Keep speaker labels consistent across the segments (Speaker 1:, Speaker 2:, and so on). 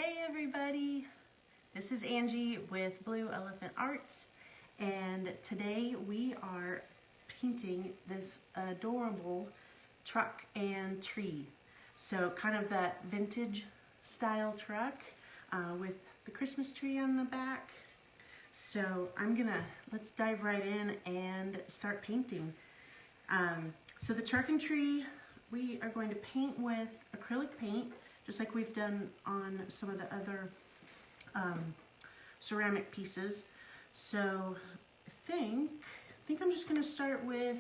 Speaker 1: Hey everybody, this is Angie with Blue Elephant Arts, and today we are painting this adorable truck and tree. So kind of that vintage style truck with the Christmas tree on the back. So let's dive right in and start painting. So the truck and tree, we are going to paint with acrylic paint, just like we've done on some of the other ceramic pieces. So I think I'm just gonna start with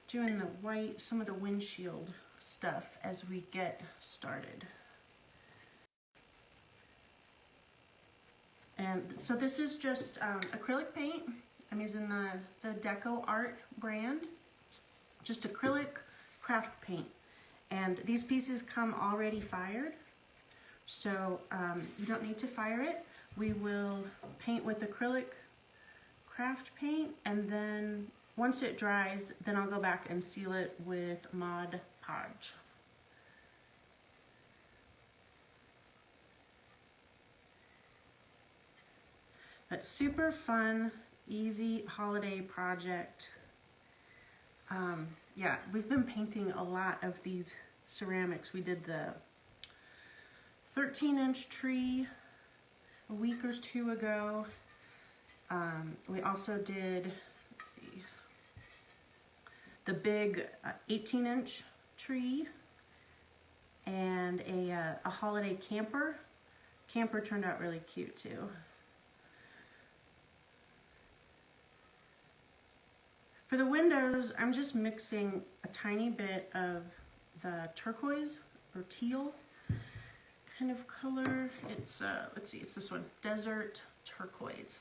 Speaker 1: doing the white, some of the windshield stuff as we get started. And so this is just acrylic paint. I'm using the Deco Art brand, just acrylic craft paint. And these pieces come already fired, so you don't need to fire it. We will paint with acrylic craft paint, and then once it dries, then I'll go back and seal it with Mod Podge. But super fun, easy holiday project. Yeah, we've been painting a lot of these ceramics. We did the 13-inch tree a week or two ago. We also did, let's see, the big 18-inch tree and a holiday camper. Camper turned out really cute too. For the windows, I'm just mixing a tiny bit of the turquoise or teal kind of color. It's, let's see, it's this one, Desert Turquoise.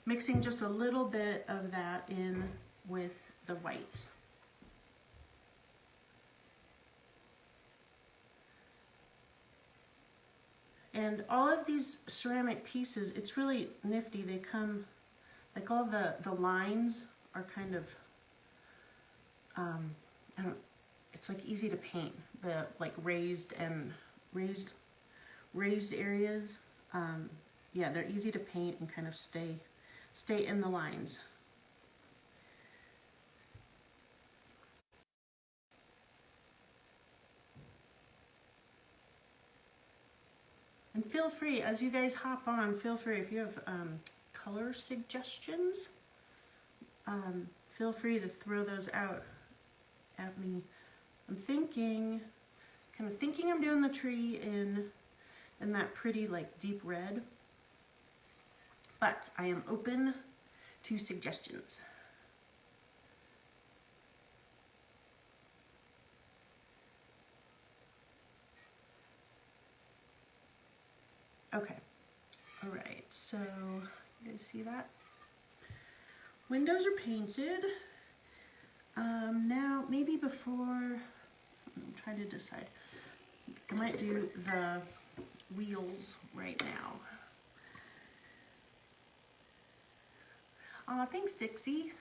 Speaker 1: Mixing just a little bit of that in with the white. And all of these ceramic pieces, it's really nifty. They come, like all the lines are kind of, it's like easy to paint. The like raised areas, yeah, they're easy to paint and kind of stay in the lines. And feel free, as you guys hop on, feel free if you have color suggestions, feel free to throw those out at me. I'm kind of thinking I'm doing the tree in that pretty like deep red, but I am open to suggestions. Okay, all right, so you guys see that? Windows are painted. Now, maybe before, I'm trying to decide. I might do the wheels right now. Aw, thanks, Dixie.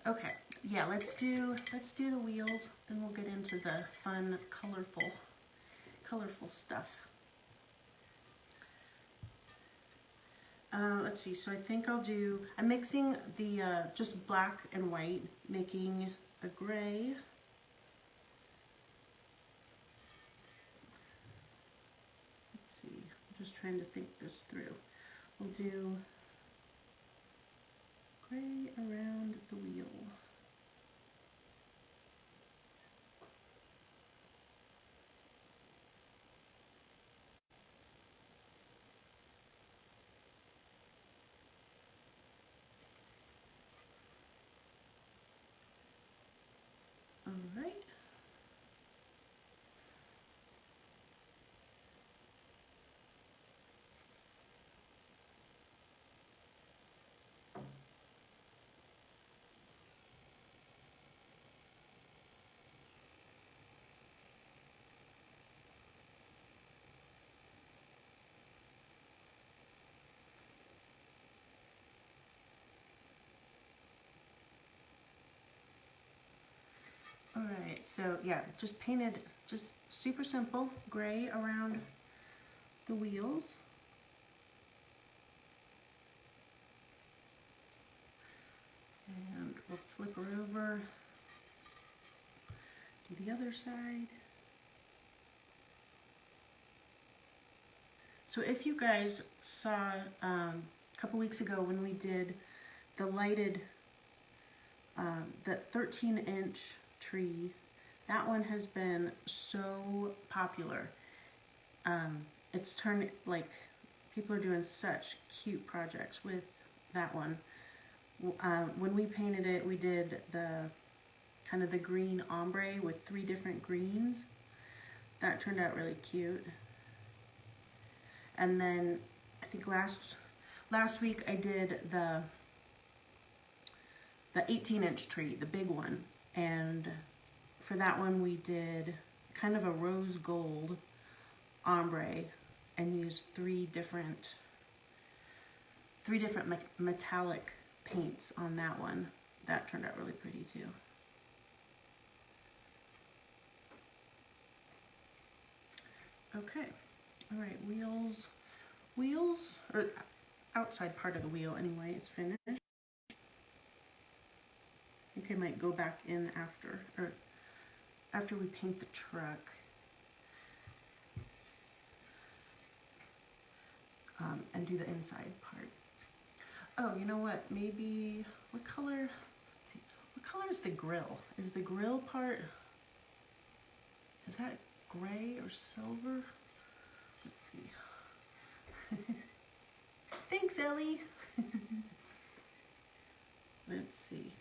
Speaker 1: Okay, yeah, let's do the wheels, then we'll get into the fun, colorful stuff. Let's see, so I think I'm mixing the just black and white, making a gray. Let's see, I'm just trying to think this through. We'll do gray around the wheel. All right. All right, so yeah, just painted, just super simple, gray around the wheels. And we'll flip her over, do the other side. So if you guys saw a couple weeks ago when we did the lighted, that 13-inch tree, that one has been so popular. It's turned, like, people are doing such cute projects with that one. When we painted it, we did the kind of the green ombre with 3 different greens. That turned out really cute. And then I think last week I did the 18-inch tree, the big one, and for that one we did kind of a rose gold ombre and used 3 different metallic paints on that one. That turned out really pretty too. Okay, all right, wheels, or outside part of the wheel anyway, is finished. I think I might go back in after we paint the truck. And do the inside part. Oh, you know what? Maybe, what color? Let's see. What color is the grill? Is the grill part, is that gray or silver? Let's see. Thanks, Ellie. Let's see.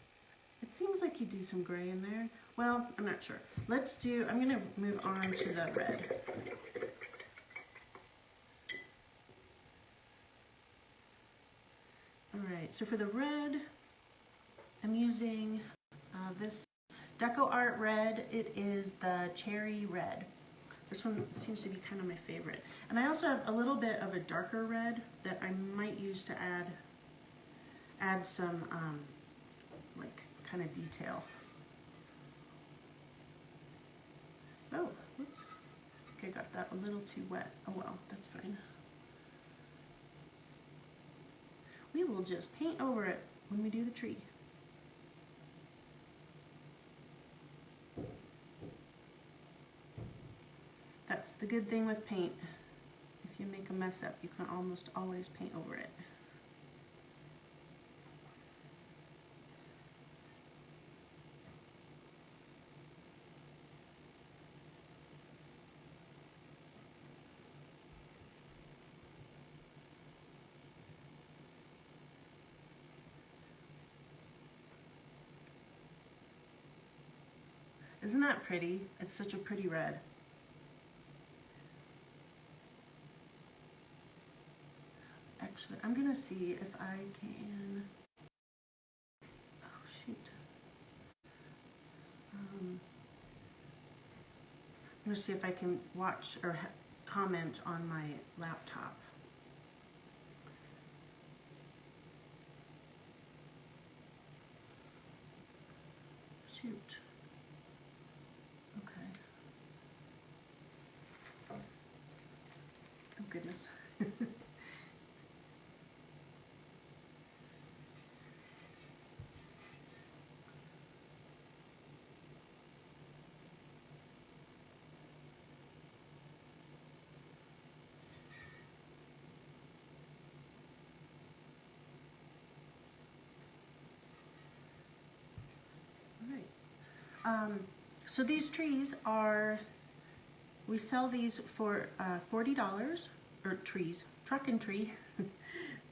Speaker 1: It seems like you do some gray in there. Well, I'm not sure. I'm gonna move on to the red. Alright, so for the red, I'm using this Deco Art red. It is the cherry red. This one seems to be kind of my favorite. And I also have a little bit of a darker red that I might use to add some like kind of detail. Oh, whoops. Okay, got that a little too wet. Oh well, that's fine. We will just paint over it when we do the tree. That's the good thing with paint. If you make a mess up, you can almost always paint over it. Isn't that pretty? It's such a pretty red. Actually, I'm gonna see if I can, oh shoot. I'm gonna see if I can watch or comment on my laptop. Shoot. Okay. Oh goodness. So these trees are, we sell these for $40, or trees, truck and tree.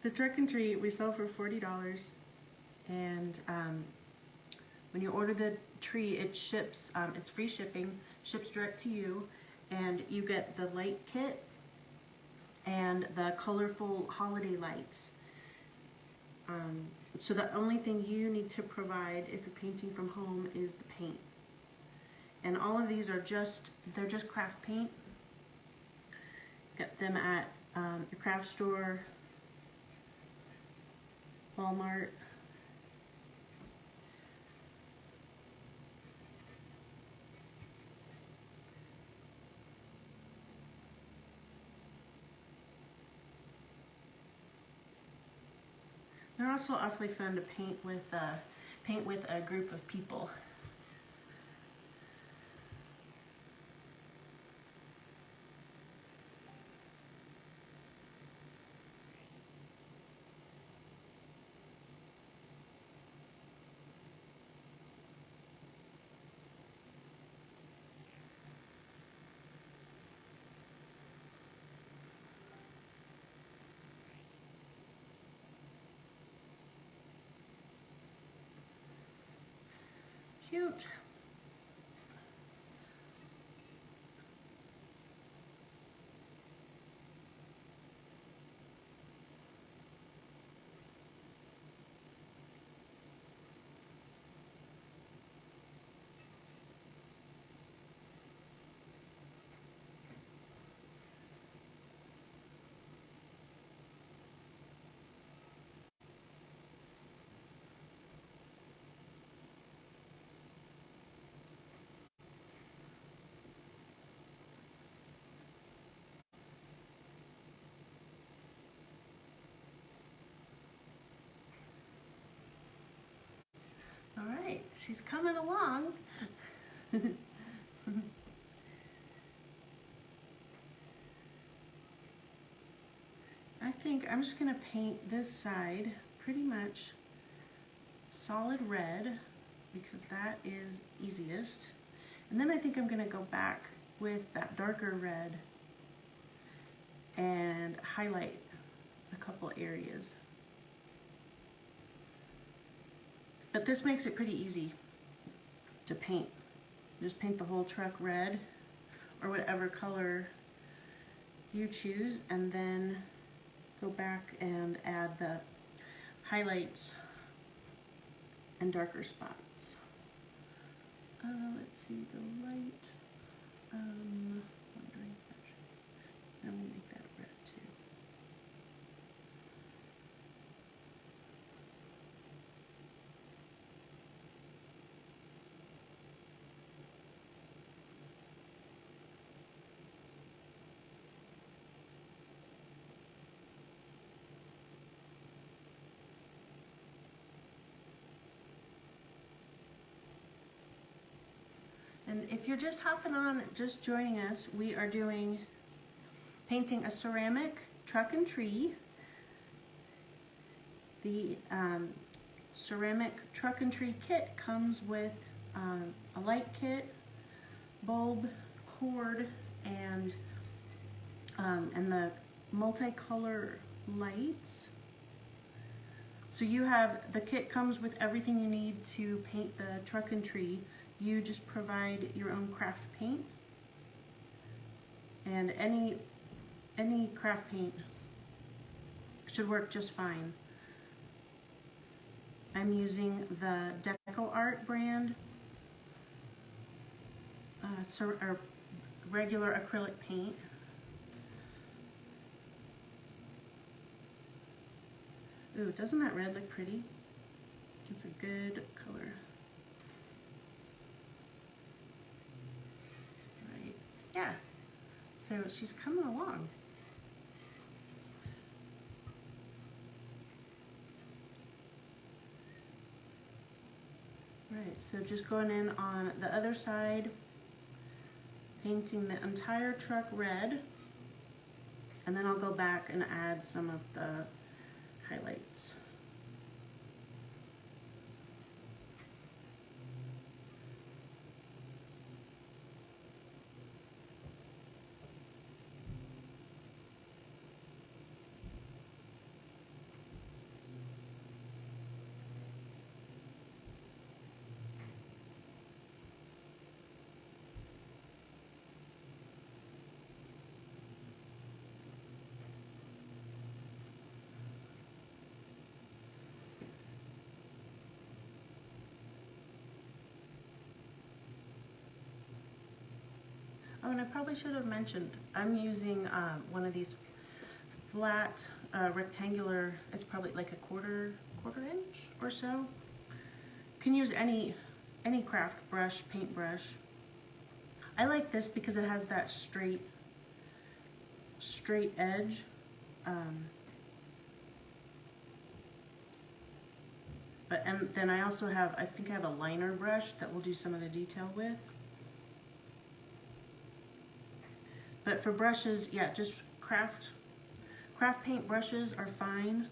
Speaker 1: The truck and tree we sell for $40, and when you order the tree, it ships, it's free shipping, ships direct to you, and you get the light kit and the colorful holiday lights. So the only thing you need to provide if you're painting from home is the paint. And all of these are they're just craft paint. Get them at your craft store, Walmart. They're also awfully fun to paint with a group of people. Cute. All right, she's coming along. I think I'm just gonna paint this side pretty much solid red because that is easiest. And then I think I'm gonna go back with that darker red and highlight a couple areas. But this makes it pretty easy to paint. Just paint the whole truck red or whatever color you choose, and then go back and add the highlights and darker spots. Let's see, the light. Wondering if that should, I'm gonna make that red too. And if you're just hopping on, just joining us, we are painting a ceramic truck and tree. The ceramic truck and tree kit comes with a light kit, bulb, cord, and the multicolor lights. So the kit comes with everything you need to paint the truck and tree. You just provide your own craft paint, and any craft paint should work just fine. I'm using the DecoArt brand, or regular acrylic paint. Ooh, doesn't that red look pretty? It's a good color. Right, yeah. So she's coming along. Right, so just going in on the other side, painting the entire truck red, and then I'll go back and add some of the highlights. Oh, and I probably should have mentioned, I'm using one of these flat rectangular, it's probably like a quarter inch or so. You can use any craft brush, paintbrush. I like this because it has that straight edge. And then I also have, I think I have a liner brush that we'll do some of the detail with. But for brushes, yeah, just craft paint brushes are fine.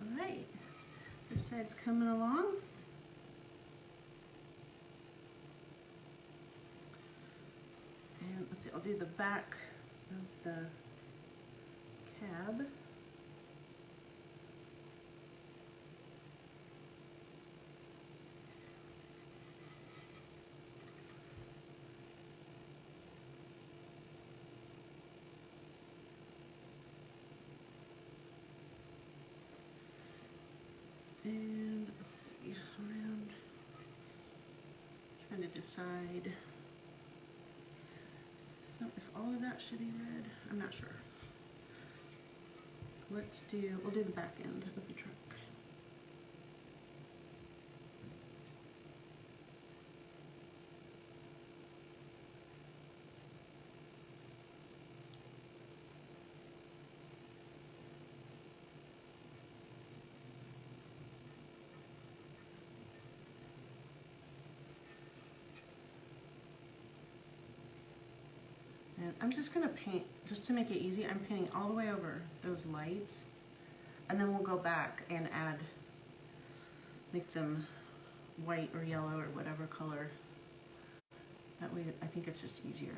Speaker 1: All right, this side's coming along. And let's see, I'll do the back of the cab. And let's see, around, trying to decide so if all of that should be red. I'm not sure. We'll do the back end of the truck. And I'm just gonna paint, just to make it easy, I'm painting all the way over those lights, and then we'll go back and make them white or yellow or whatever color. That way, I think it's just easier.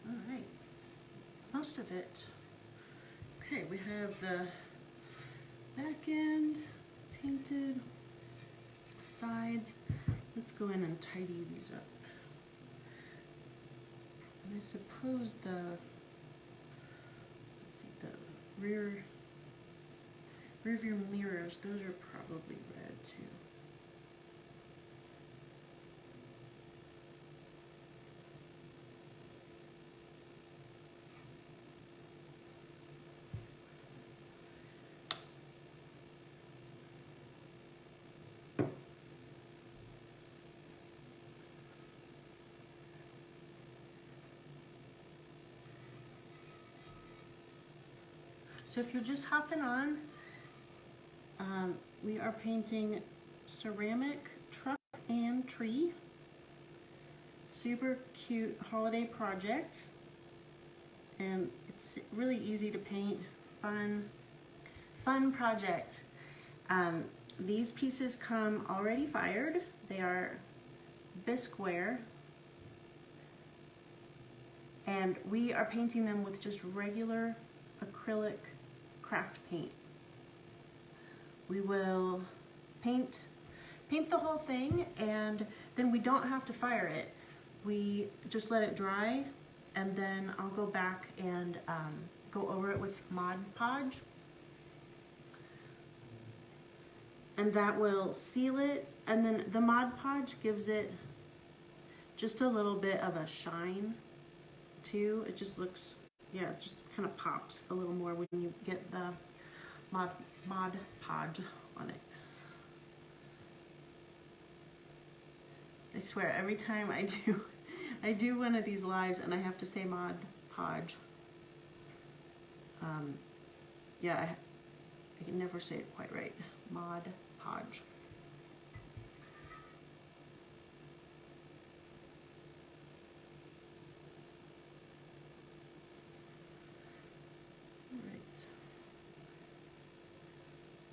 Speaker 1: All right, most of it. Okay, we have the back end painted, sides. Let's go in and tidy these up. And I suppose let's see, the rear view mirrors, those are probably red too. So if you're just hopping on, we are painting ceramic truck and tree. Super cute holiday project. And it's really easy to paint, fun project. These pieces come already fired. They are bisqueware. And we are painting them with just regular acrylic craft paint. We will paint the whole thing, and then we don't have to fire it. We just let it dry, and then I'll go back and go over it with Mod Podge. And that will seal it, and then the Mod Podge gives it just a little bit of a shine too. It just looks, yeah, it just kind of pops a little more when you get the Mod Podge on it. I swear, every time I do one of these lives and I have to say Mod Podge. Yeah, I can never say it quite right. Mod Podge.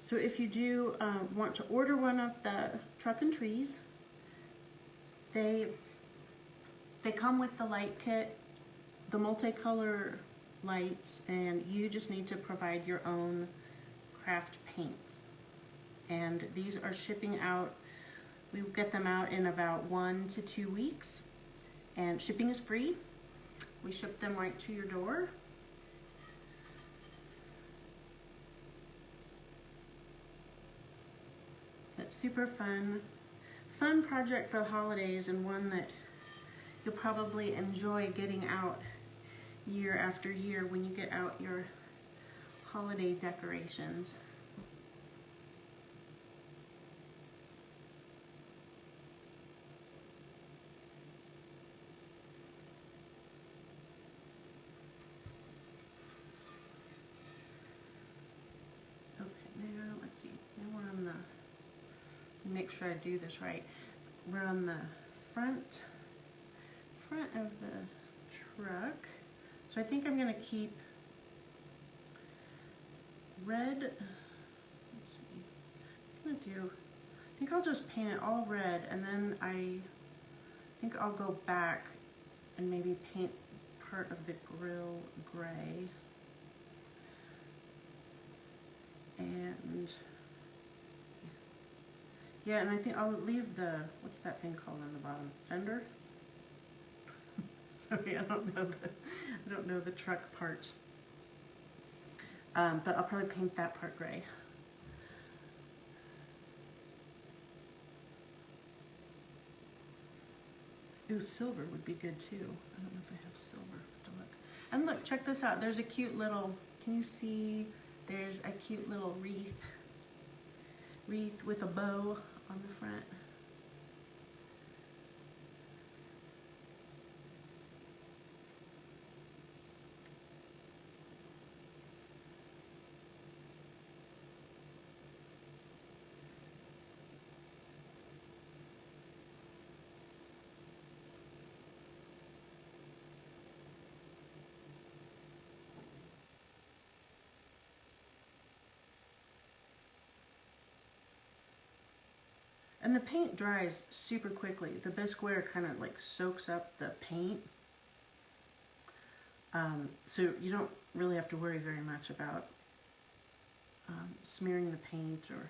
Speaker 1: So if you do want to order one of the Truck and Trees, they come with the light kit, the multicolor lights, and you just need to provide your own craft paint. And these are shipping out, we get them out in about 1 to 2 weeks, and shipping is free. We ship them right to your door. But super fun project for the holidays, and one that you'll probably enjoy getting out year after year when you get out your holiday decorations. Okay, now let's see. Now we're on the, make sure I do this right. We're on the front of the truck. So I think I'm gonna keep red. Let's see. I'm gonna I think I'll just paint it all red, and then I think I'll go back and maybe paint part of the grill gray. And yeah, and I think I'll leave the, what's that thing called on the bottom? Fender? Sorry, I don't know the truck parts. But I'll probably paint that part gray. Ooh, silver would be good too. I don't know if I have silver to look. And look, check this out. There's a cute little, can you see? There's a cute little wreath with a bow on the front. And the paint dries super quickly. The Bisqueware kind of like soaks up the paint. So you don't really have to worry very much about smearing the paint or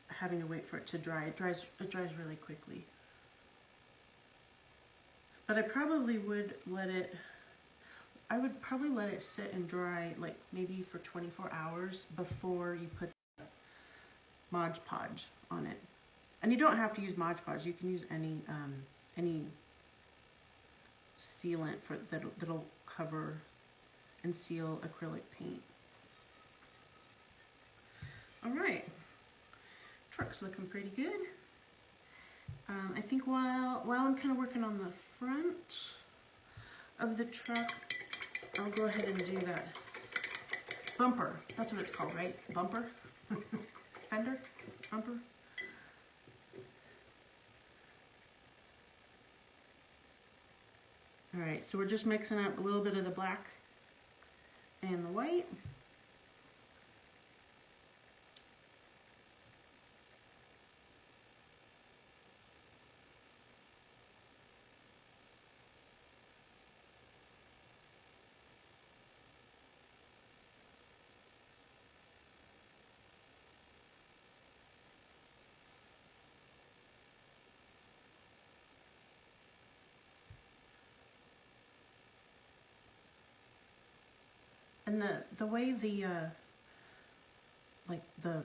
Speaker 1: having to wait for it to dry. It dries really quickly. But I probably would I would probably let it sit and dry like maybe for 24 hours before you put Mod Podge on it. And you don't have to use Mod Podge. You can use any sealant that'll cover and seal acrylic paint. All right, truck's looking pretty good. I think while I'm kind of working on the front of the truck, I'll go ahead and do that bumper. That's what it's called, right? Bumper? Fender? Bumper? All right, so we're just mixing up a little bit of the black and the white. And the way the like the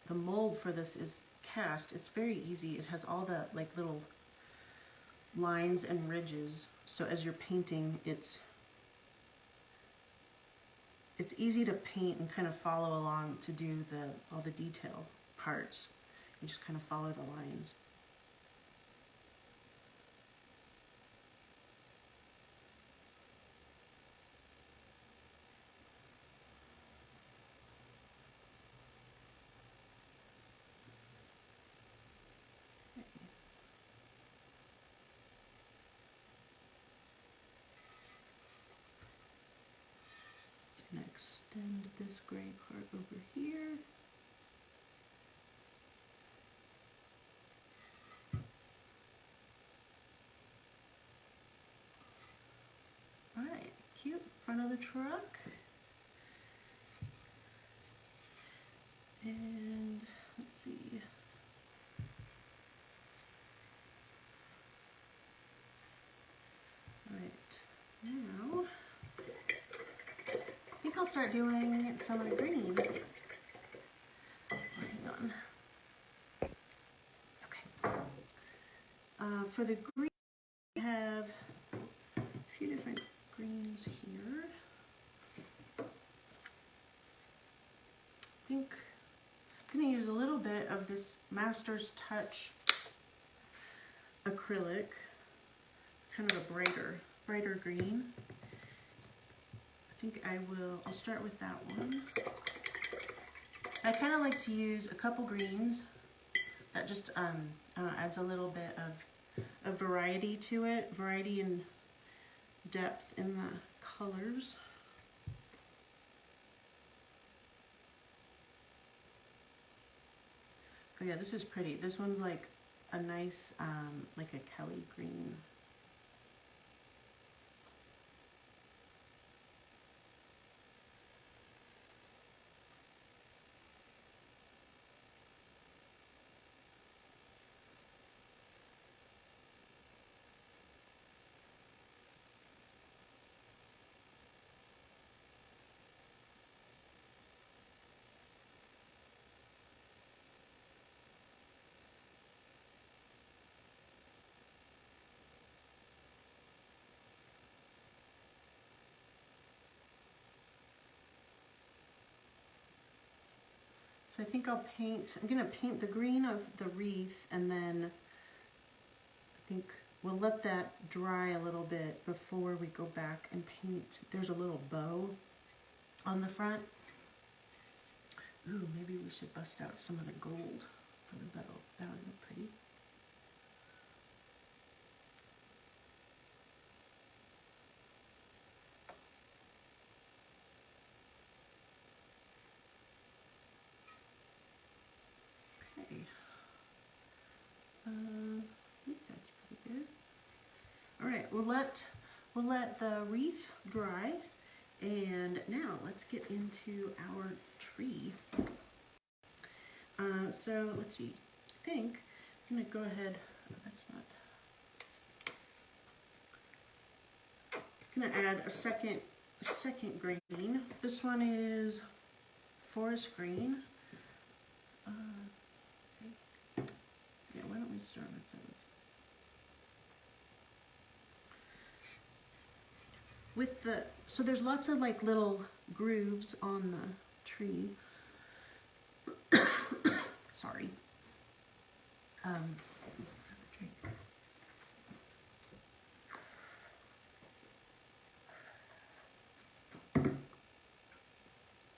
Speaker 1: the mold for this is cast. It's very easy. It has all the like little lines and ridges. So as you're painting, it's easy to paint and kind of follow along to do all the detail parts. You just kind of follow the lines. And extend this gray part over here. All right, cute, front of the truck. And let's see. All right, now I think I'll start doing some of the green. Hang on. Okay. For the green, we have a few different greens here. I think I'm going to use a little bit of this Master's Touch acrylic, kind of a brighter green. I think I'll start with that one. I kind of like to use a couple greens. That just adds a little bit of variety to it, variety and depth in the colors. Oh yeah, this is pretty. This one's like a nice, like a Kelly green. So I think I'm gonna paint the green of the wreath, and then I think we'll let that dry a little bit before we go back and paint. There's a little bow on the front. Ooh, maybe we should bust out some of the gold for the bow. That would look pretty. Okay. I think that's pretty good. All right, we'll let the wreath dry, and now let's get into our tree. So let's see. I think I'm gonna go ahead. Oh, that's not. I'm gonna add a second green. This one is forest green. Yeah, why don't we start with those? So there's lots of like little grooves on the tree. Sorry.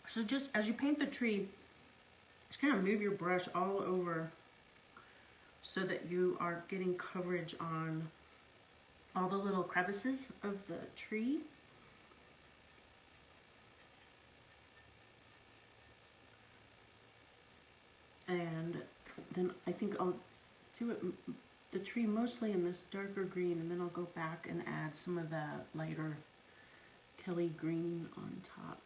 Speaker 1: So just as you paint the tree, just kind of move your brush all over so that you are getting coverage on all the little crevices of the tree. And then I think I'll do the tree mostly in this darker green, and then I'll go back and add some of the lighter Kelly green on top.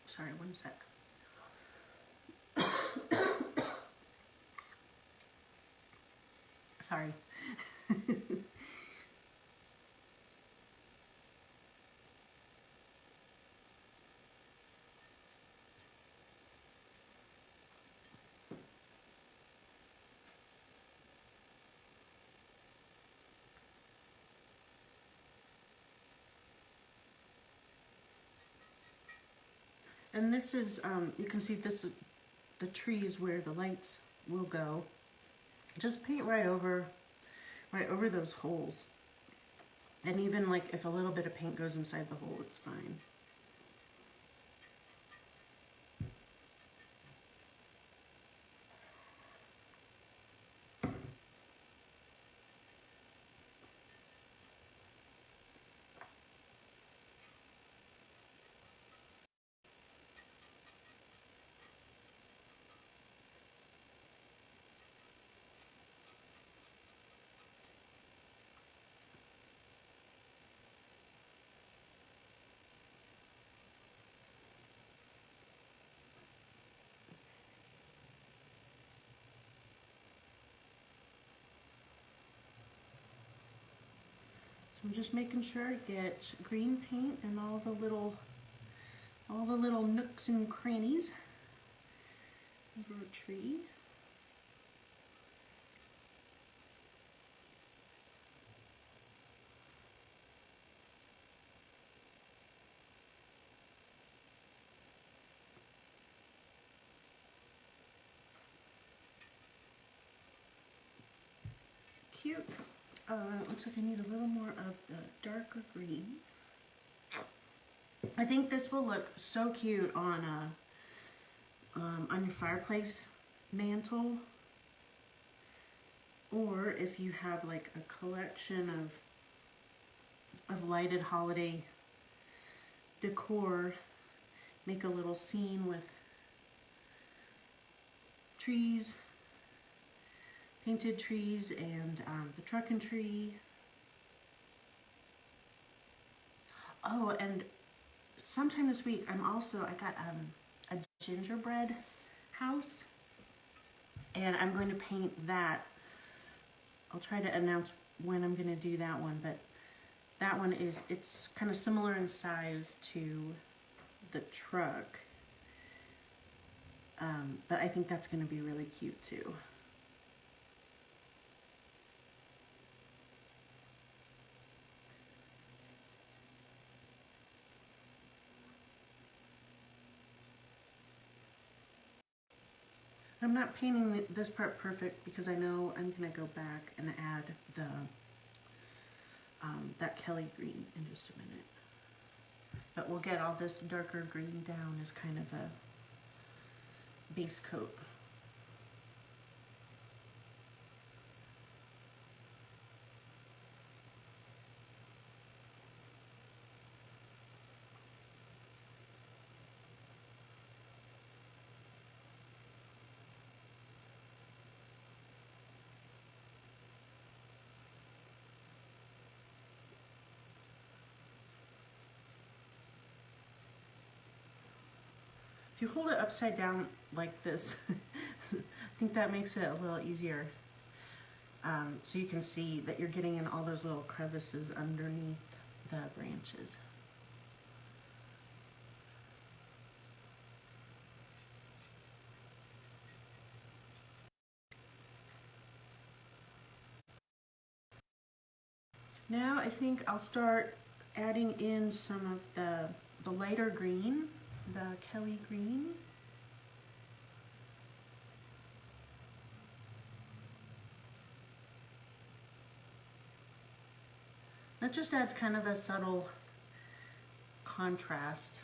Speaker 1: Sorry, one sec. Sorry. And this is, you can see this is the trees where the lights will go. Just paint right over those holes. And even like if a little bit of paint goes inside the hole, it's fine. So I'm just making sure I get green paint in all the little nooks and crannies of our tree. Cute. Looks like I need a little more of the darker green. I think this will look so cute on your fireplace mantle, or if you have like a collection of lighted holiday decor, make a little scene with trees, painted trees, and the truck and tree. Oh, and sometime this week I got a gingerbread house, and I'm going to paint that. I'll try to announce when I'm going to do that one, but that one it's kind of similar in size to the truck, but I think that's going to be really cute too. I'm not painting this part perfect because I know I'm going to go back and add the that Kelly green in just a minute. But we'll get all this darker green down as kind of a base coat. If you hold it upside down like this, I think that makes it a little easier. So you can see that you're getting in all those little crevices underneath the branches. Now I think I'll start adding in some of the lighter green, the Kelly green. That just adds kind of a subtle contrast.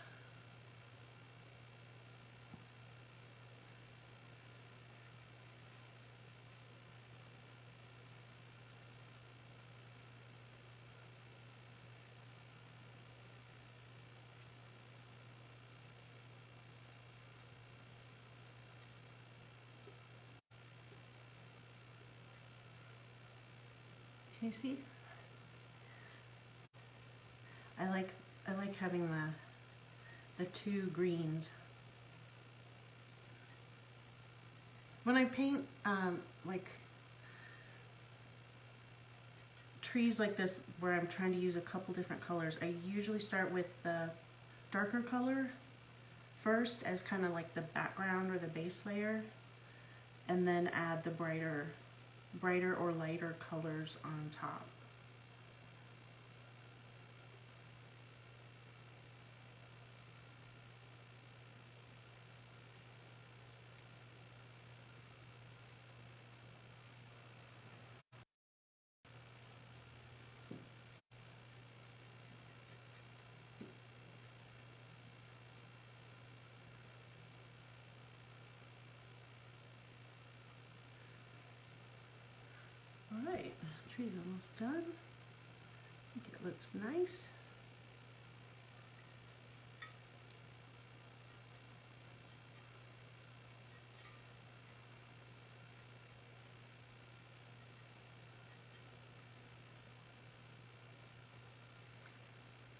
Speaker 1: Can you see? I like having the two greens. When I paint like trees like this where I'm trying to use a couple different colors, I usually start with the darker color first as kind of like the background or the base layer, and then add the brighter or lighter colors on top. tree's almost done. I think it looks nice.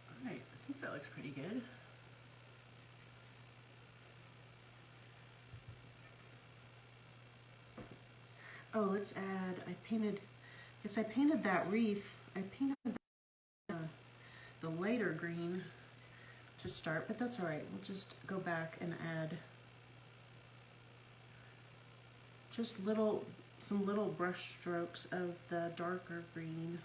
Speaker 1: All right, I think that looks pretty good. Oh, let's add, I painted that wreath. I painted the lighter green to start, but that's all right. We'll just go back and add just some little brush strokes of the darker green.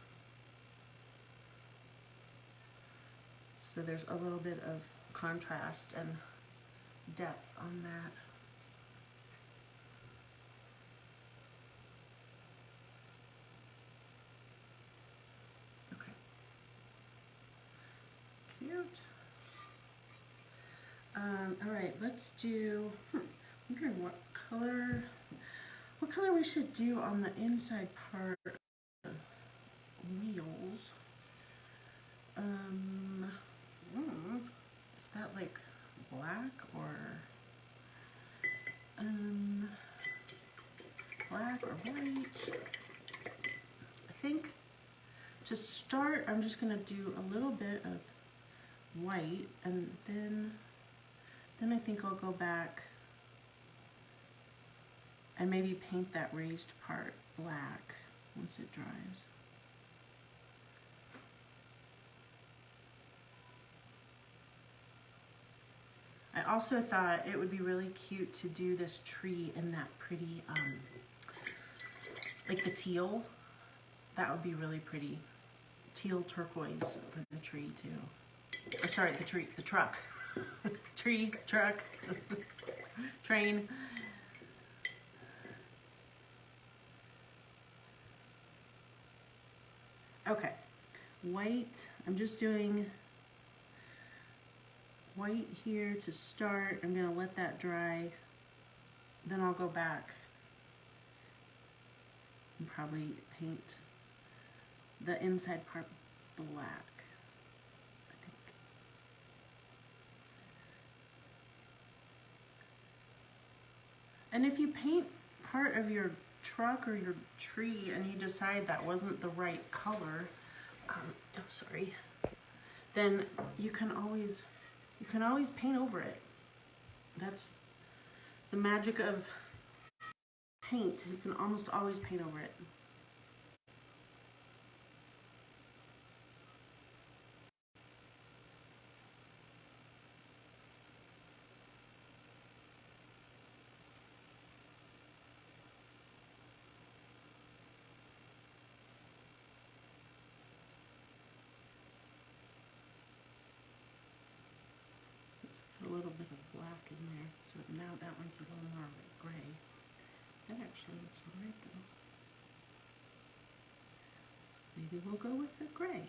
Speaker 1: So there's a little bit of contrast and depth on that. Cute. All right, let's do, I'm wondering what color we should do on the inside part of the wheels. Is that like black or white? I think to start, I'm just gonna do a little bit of white, and then I think I'll go back and maybe paint that raised part black once it dries. I also thought it would be really cute to do this tree in that pretty, like the teal. That would be really pretty. Teal turquoise for the tree too. Or sorry, the truck. Tree, truck, train. Okay, white, I'm just doing white here to start. I'm gonna let that dry. Then I'll go back and probably paint the inside part black. And if you paint part of your truck or your tree and you decide that wasn't the right color, then you can always paint over it. That's the magic of paint. You can almost always paint over it. A little bit of black in there, so now that one's a little more gray. That actually looks alright though. Maybe we'll go with the gray.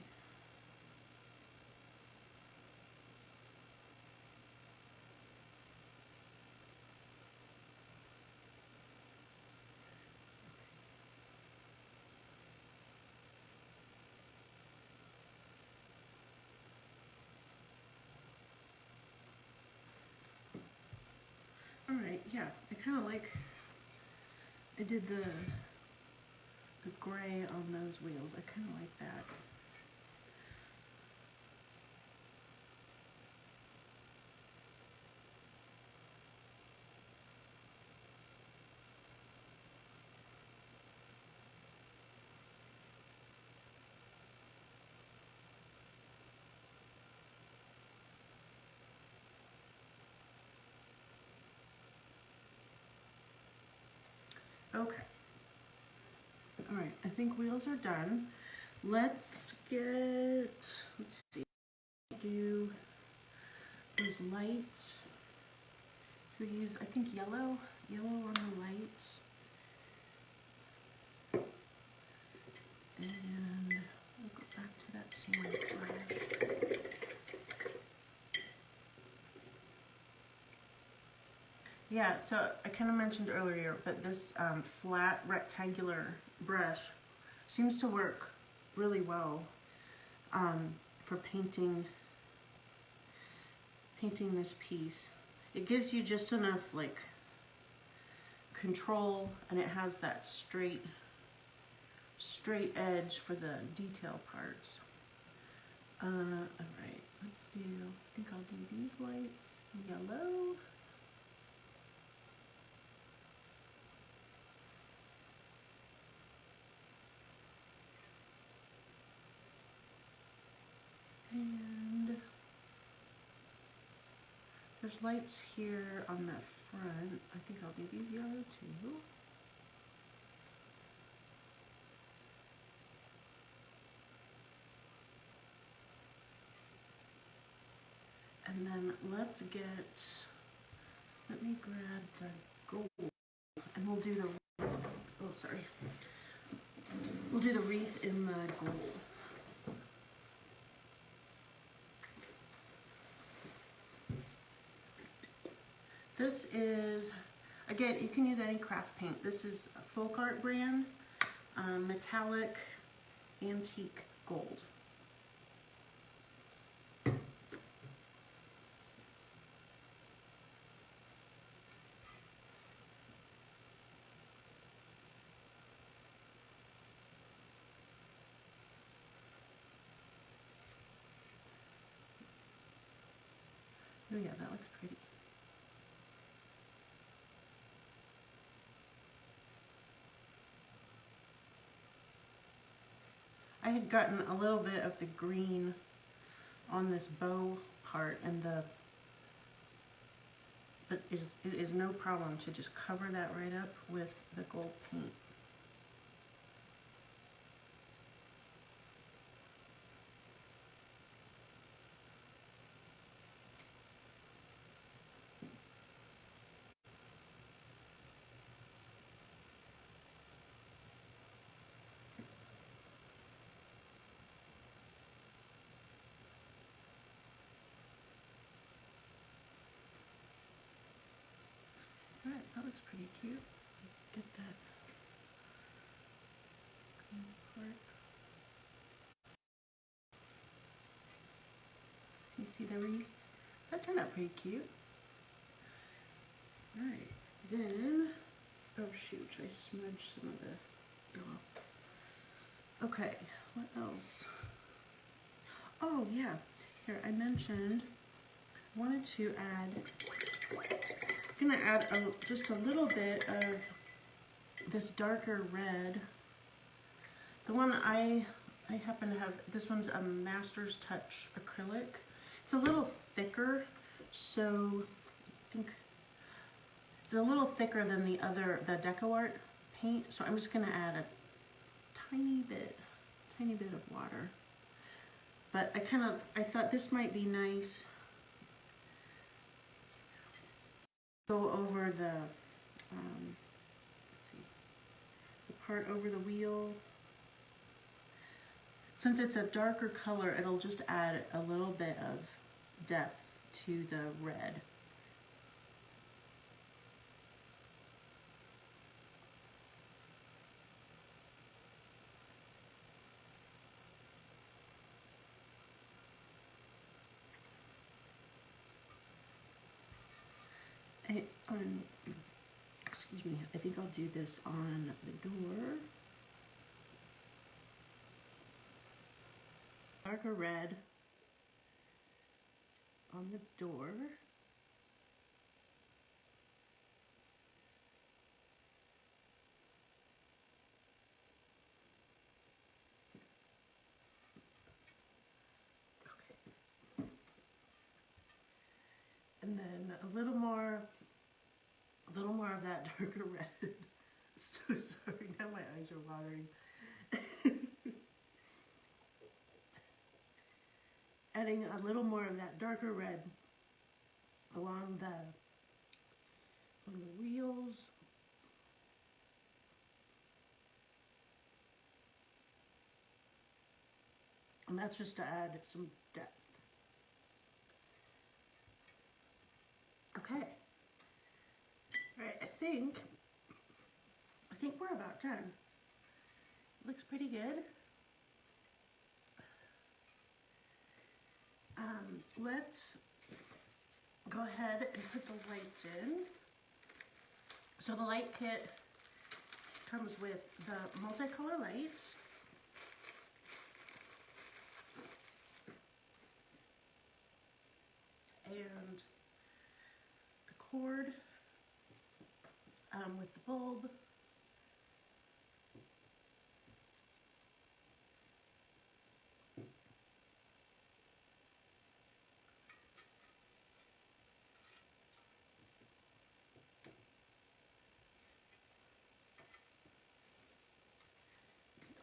Speaker 1: Alright, yeah, I kind of like, I did the gray on those wheels. I kind of like that. Okay. All right, I think wheels are done. Let's see, do those lights. We use, I think, yellow on the lights. And we'll go back to that same color. Yeah, so I kind of mentioned earlier, but this flat rectangular brush Seems to work really well for painting this piece. It gives you just enough like control, and it has that straight edge for the detail parts. Alright, let's do, I think I'll do these lights yellow. And there's lights here on the front. I think I'll do these yellow too. And then let me grab the gold, and we'll do the, oh sorry, we'll do the wreath in the gold. This is, again, you can use any craft paint. This is a Folk Art brand, metallic antique gold. Oh yeah, that looks pretty. I had gotten a little bit of the green on this bow part, and but it is no problem to just cover that right up with the gold paint. Alright, that looks pretty cute. Get that green part. You see the wreath? That turned out pretty cute. Alright, then, oh shoot, I smudged some of the yellow. Okay, what else? Oh yeah, here I mentioned, I wanted to add, I'm gonna add just a little bit of this darker red. The one I happen to have, this one's a Master's Touch acrylic. It's a little thicker, so I think it's a little thicker than the DecoArt paint, so I'm just gonna add a tiny bit of water. But I thought this might be nice. Go over the part over the wheel. Since it's a darker color, it'll just add a little bit of depth to the red. Excuse me, I think I'll do this on the door. Darker red on the door. Okay. And then a little more of that darker red. So sorry, now my eyes are watering. Adding a little more of that darker red along the wheels. And that's just to add some depth. Okay. All right, I think we're about done. Looks pretty good. Let's go ahead and put the lights in. So the light kit comes with the multicolor lights, and the cord with the bulb,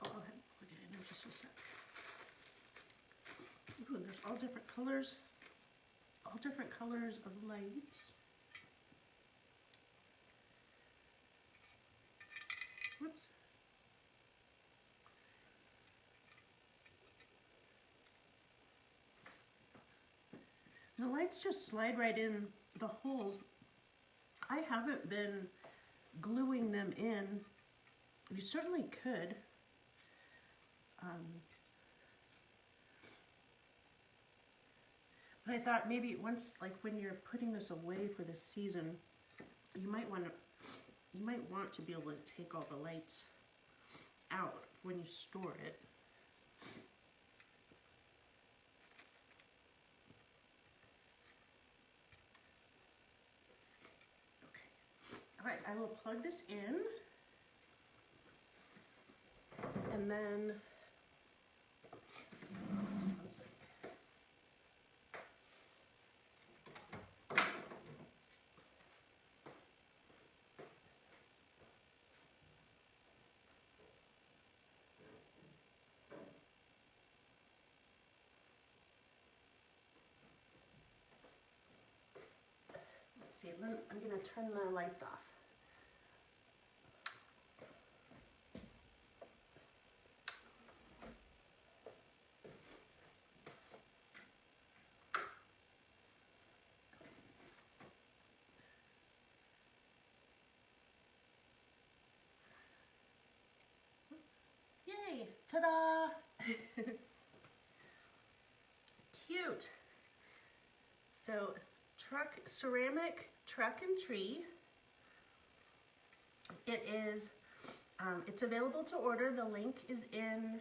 Speaker 1: I'll go ahead and plug it in just a sec. Ooh, and there's all different colors of lights. Whoops. The lights just slide right in the holes. I haven't been gluing them in. You certainly could. But I thought maybe once, like when you're putting this away for the season, you might want to be able to take all the lights out when you store it. Okay. All right, I will plug this in, and then see, I'm going to turn the lights off. Yay! Ta-da! Cute! So, ceramic truck and tree. It is, it's available to order. The link is in,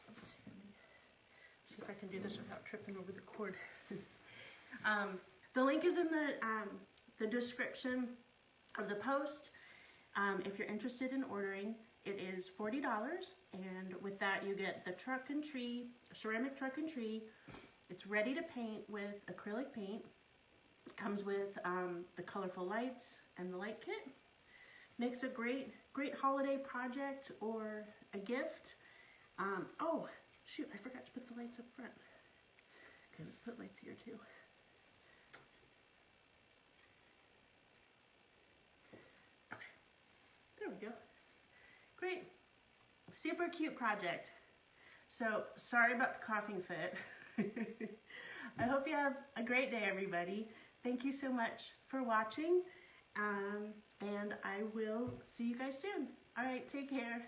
Speaker 1: let's see if I can do this without tripping over the cord. The link is in the description of the post. If you're interested in ordering, it is $40, and with that you get the truck and tree, ceramic truck and tree. It's ready to paint with acrylic paint. It comes with the colorful lights and the light kit. Makes a great holiday project or a gift. Oh, shoot, I forgot to put the lights up front. Okay, let's put lights here too. Okay, there we go. Great, super cute project. So, sorry about the coughing fit. I hope you have a great day, everybody. Thank you so much for watching, and I will see you guys soon. All right, take care.